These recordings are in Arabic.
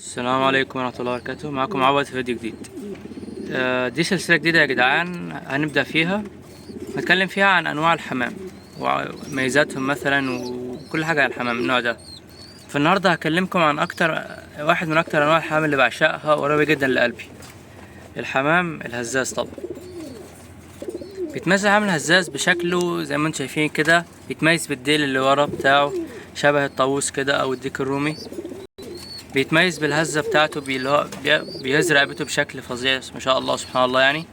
السلام عليكم ورحمة الله وبركاته. معكم عوض في فيديو جديد. دي سلسلة جديدة يا جدعان، هنبدأ فيها نتكلم فيها عن أنواع الحمام وميزاتهم مثلا وكل حاجة عن الحمام النوع ده. فالنهاردة هكلمكم عن واحد من أكتر أنواع الحمام اللي بعشقها وقريبة جدا لقلبي، الحمام الهزاز. طبعا بيتميز الحمام الهزاز بشكله زي ما انتم شايفين كده، بيتميز بالديل اللي ورا بتاعه شبه الطاووس كده أو الديك الرومي. بيتميز بالهزة بتاعته اللي هو بيهز رقبته بشكل فظيع ما شاء الله سبحان الله. يعني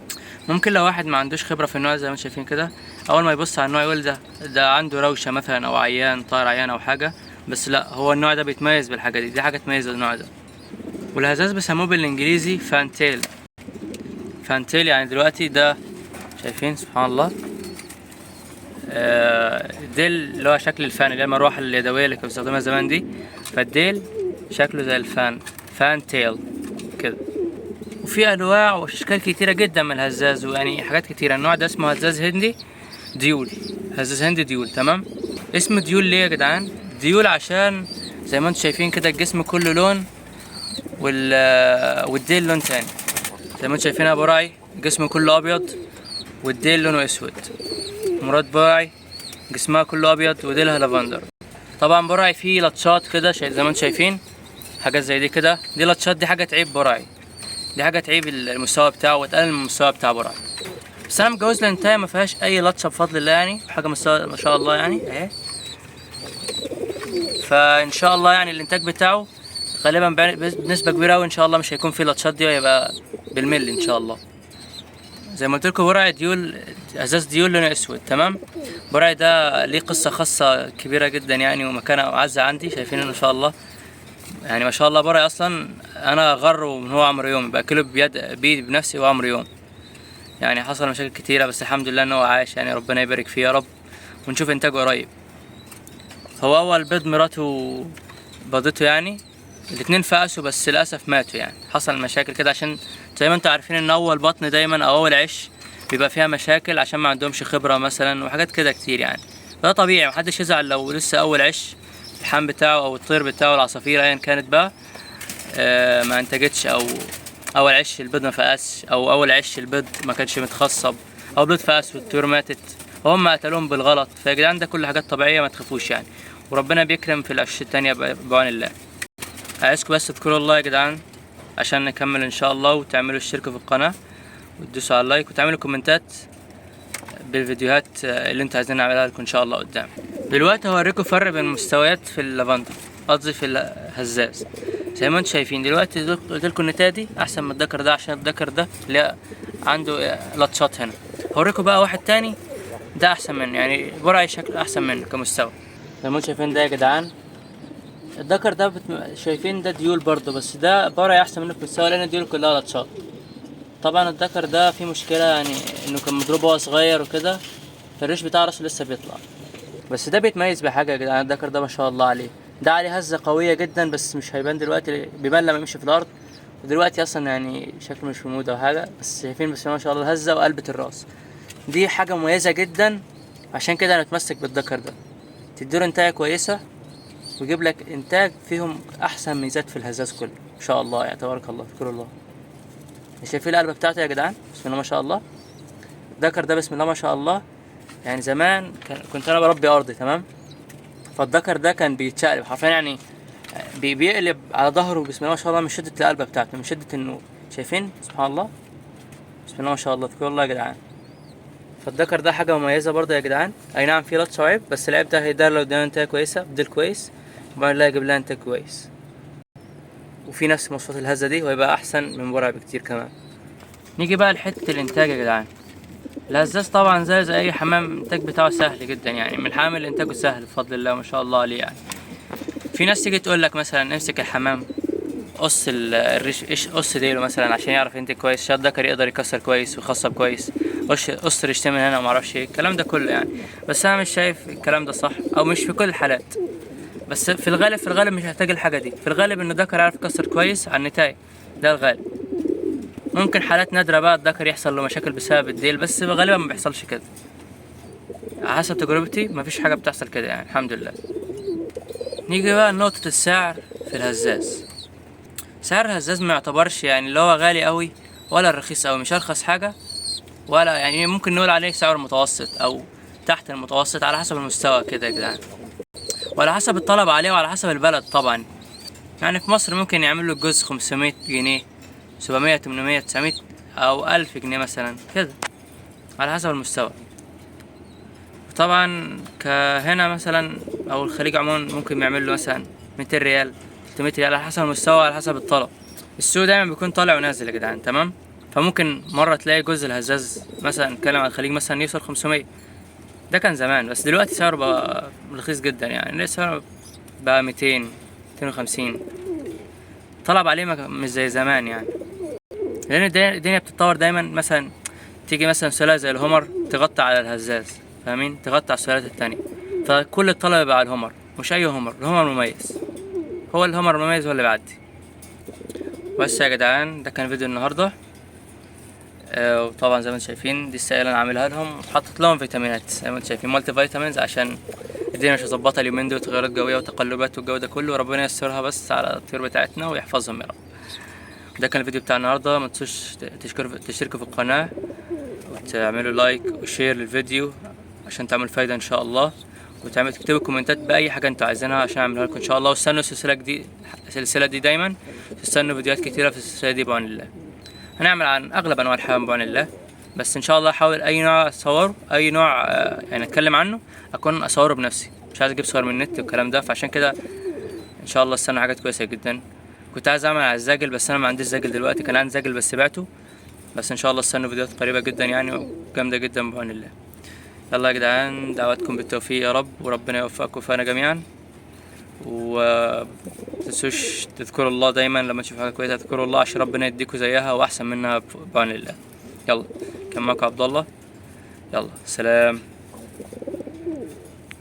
ممكن لو واحد ما عندوش خبرة في النوع زي ما انتم شايفين كده، اول ما يبص على النوع يقول ده عنده روشة مثلا او عيان طائر عيان او حاجة، بس لا، هو النوع ده بيتميز بالحاجة دي حاجة تميز النوع ده. والهزاز بيسموه بالانجليزي فانتيل. فانتيل يعني دلوقتي ده شايفين سبحان الله، الديل اللي هو شكل الفان اللي هي المروحة اليدوية اللي كانوا بيستخدموها زمان دي، فالديل شكله زي فان تيل كده. وفي انواع واشكال كتيره جدا من الهزاز، ويعني حاجات كتيره. النوع ده اسمه هزاز هندي ديول، هزاز هندي ديول. تمام. اسمه ديول ليه يا جدعان؟ ديول عشان زي ما انتم شايفين كده الجسم كله لون والديل لون تاني. زي ما انتم شايفين ابو راعي جسمه كله ابيض والديل لونه اسود. مراد براعي جسمها كله ابيض وديلها لافندر. طبعا براعي فيه لطشات كده زي ما انتم شايفين، حاجات زي دي كده، دي لطشات، دي حاجه تعيب براعي، دي حاجه تعيب المستوى بتاعه وتقلل من المستوى بتاع براعي. بس انا متجوز لانتايه ما فيهاش اي لطشه بفضل الله، يعني حاجه مستوى ما شاء الله يعني اهي. فان شاء الله يعني الانتاج بتاعه غالبا بنسبه كبيره قوي ان شاء الله مش هيكون فيه لطشات دي، ويبقى بالملي ان شاء الله. زي ما قلت لكم براعي ديول، ازاز ديول لونه اسود. تمام. براعي ده ليه قصه خاصه كبيره جدا يعني، ومكانه اعز عندي. شايفين ما شاء الله يعني ما شاء الله. براعي اصلا انا غره من هو عمره يوم، باكله بيدي بنفسي وهو عمره يوم. يعني حصل مشاكل كتيره بس الحمد لله ان هو عايش، يعني ربنا يبارك فيه يا رب، ونشوف انتاجه قريب. هو اول بيض مراته بيضته يعني، الاتنين فقسوا بس للاسف ماتوا، يعني حصل مشاكل كده عشان زي ما انتوا عارفين ان اول بطن دايما او اول عش بيبقى فيها مشاكل عشان ما عندهمش خبره مثلا وحاجات كده كتير يعني. فده طبيعي، محدش يزعل لو لسه اول عش الحام بتاعه او الطير بتاعه العصافير ايا كانت بقى ما انتجتش، او اول عش البيض ما فقسش، او اول عش البيض ما كانش متخصب، او البيض فقس والطيور ماتت وهم قتلوهم بالغلط. فيا جدعان ده كل حاجات طبيعيه ما تخافوش يعني، وربنا بيكرم في العش التانية بعون الله. عايزكم بس تذكروا الله يا جدعان عشان نكمل ان شاء الله، وتعملوا الاشتراك في القناه وتدوسوا على اللايك وتعملوا كومنتات بالفيديوهات اللي انتوا عايزين نعملها لكم ان شاء الله قدام. دلوقتي هوريكم فرق بين المستويات في اللافندر، قصدي في الهزاز. زي ما انتم شايفين دلوقتي قلت لكم النتايه دي احسن من الدكر ده، عشان الدكر ده اللي عنده لطشات هنا. هوريكم بقى واحد تاني ده احسن منه، يعني برعي شكله احسن منه كمستوى. زي ما انتم شايفين ده يا جدعان، الدكر ده شايفين ده ديول برضه، بس ده برعي احسن منه كمستوى لان الديول كلها لطشات. طبعا الدكر ده فيه مشكله يعني انه كان مضروب وهو صغير وكده، فالريش بتاع راسه لسه بيطلع. بس ده بيتميز بحاجه يا جدعان، الدكر ده ما شاء الله عليه، ده عليه هزه قويه جدا بس مش هيبان دلوقتي، بيبان لما يمشي في الارض. ودلوقتي اصلا يعني شكله مش في مود او حاجه، بس شايفين بس ما شاء الله الهزه وقلبة الراس دي حاجه مميزه جدا. عشان كده انا اتمسك بالدكر ده، تديله انتاج كويسه ويجيب لك انتاج فيهم احسن ميزات في الهزاز كله ان شاء الله. يعني تبارك الله اذكر الله. شايفين القلبه بتاعته يا جدعان بسم الله ما شاء الله. الدكر ده بسم الله ما شاء الله، يعني زمان كنت انا بربي ارضي. تمام. فالدكر ده كان بيتشقلب حرفيا، يعني بيقلب على ظهره بسم الله ما شاء الله من شدة القلبة بتاعته، من شدة النور. شايفين سبحان الله بسم الله ما شاء الله تذكروا الله يا جدعان. فالدكر ده حاجة مميزة برضه يا جدعان. اي نعم في لطش وعيب، بس العيب ده هيدار لو ادانا انتاج كويسة بدل كويس، وبعد الله يجيب لها انتاج كويس وفي نفس مواصفات الهزة دي، ويبقى احسن من برع بكتير كمان. نيجي بقى لحتة الانتاج يا جدعان. الهزاز طبعا زي اي حمام الانتاج بتاعه سهل جدا، يعني من الحمام اللي انتاجه سهل بفضل الله ما شاء الله عليه يعني. في ناس تيجي تقول لك مثلا امسك الحمام قص الريش، قص ديله مثلا عشان يعرف ينتج كويس، عشان الذكر يقدر يكسر كويس ويخصب كويس، قص ريشتين من هنا وما اعرفش ايه الكلام ده كله يعني. بس انا مش شايف الكلام ده صح، او مش في كل الحالات. بس في الغالب مش هحتاج الحاجه دي. في الغالب ان الذكر يعرف يكسر كويس على النتاية، ده الغالب. ممكن حالات نادرة بقى الذكر يحصل له مشاكل بسبب الديل، بس غالبا ما بيحصلش كده. حسب تجربتي مفيش حاجة بتحصل كده يعني الحمد لله. نيجي بقى لنقطة السعر في الهزاز. سعر الهزاز ما يعتبرش يعني اللي هو غالي قوي ولا رخيص قوي، مش ارخص حاجة ولا يعني ممكن نقول عليه سعر متوسط او تحت المتوسط على حسب المستوى كده يا جدعان، وعلى حسب الطلب عليه وعلى حسب البلد طبعا. يعني في مصر ممكن يعمل له الجزء 500 جنيه 700 800 900 او 1000 جنيه مثلا كده على حسب المستوى. طبعا كهنا مثلا او الخليج عموما ممكن يعمل له مثلا 200 ريال 300 ريال على حسب المستوى على حسب الطلب. السوق دايما بيكون طالع ونازل يا جدعان، تمام. فممكن مرة تلاقي جزء الهزاز مثلا نتكلم عن الخليج مثلا يوصل 500، ده كان زمان، بس دلوقتي سعره بقى رخيص جدا يعني سعره بقى 200 250. طلب عليه مش زي زمان يعني، لان الدنيا بتتطور دايما. مثلا تيجي مثلا سلالة زي الهومر تغطي على الهزاز، فاهمين، تغطي على السلالات التانية، فكل الطلب يبقى على الهومر، مش اي هومر، الهومر مميز، هو الهومر المميز هو اللي بيعدي. بس يا جدعان ده كان فيديو النهارده. وطبعا زي ما انتم شايفين دي السائله انا عاملها لهم، حطيت لهم فيتامينات زي ما انتم شايفين، مالتي فيتامينز، عشان الدنيا مش مظبطه اليومين دول، تغيرات جويه وتقلبات والجو ده كله، ربنا ييسرها بس على الطيور بتاعتنا ويحفظهم يا رب. ده كان الفيديو بتاع النهارده، ما تنسوش تشتركوا في القناه وتعملوا لايك وشير للفيديو عشان تعمل فايده ان شاء الله، تكتبوا كومنتات باي حاجه انتوا عايزينها عشان اعملها لكم ان شاء الله. واستنوا السلسله دي دايما، تستنوا فيديوهات كتيره في السلسله دي بعون الله. هنعمل عن اغلب انواع الحيوان بعون الله، بس ان شاء الله احاول اي نوع اصوره، اي نوع يعني اتكلم عنه اكون اصوره بنفسي، مش عايز اجيب صور من النت والكلام ده. فعشان كده ان شاء الله استنوا حاجات كويسه جدا. كنت عايز اعمل على الزاجل بس انا ما عنديش زاجل دلوقتي، كان عندي زاجل بس بعته. بس ان شاء الله استنوا فيديوهات قريبه جدا يعني وجامده جدا بعون الله. يلا يا جدعان دعواتكم بالتوفيق يا رب، وربنا يوفقكم فينا جميعا. ومتنسوش تذكروا الله دايما، لما تشوفوا حاجه كويسه تذكروا الله عشان ربنا يديكوا زيها واحسن منها بعون الله. يلا كان معكم عبد الله، يلا سلام.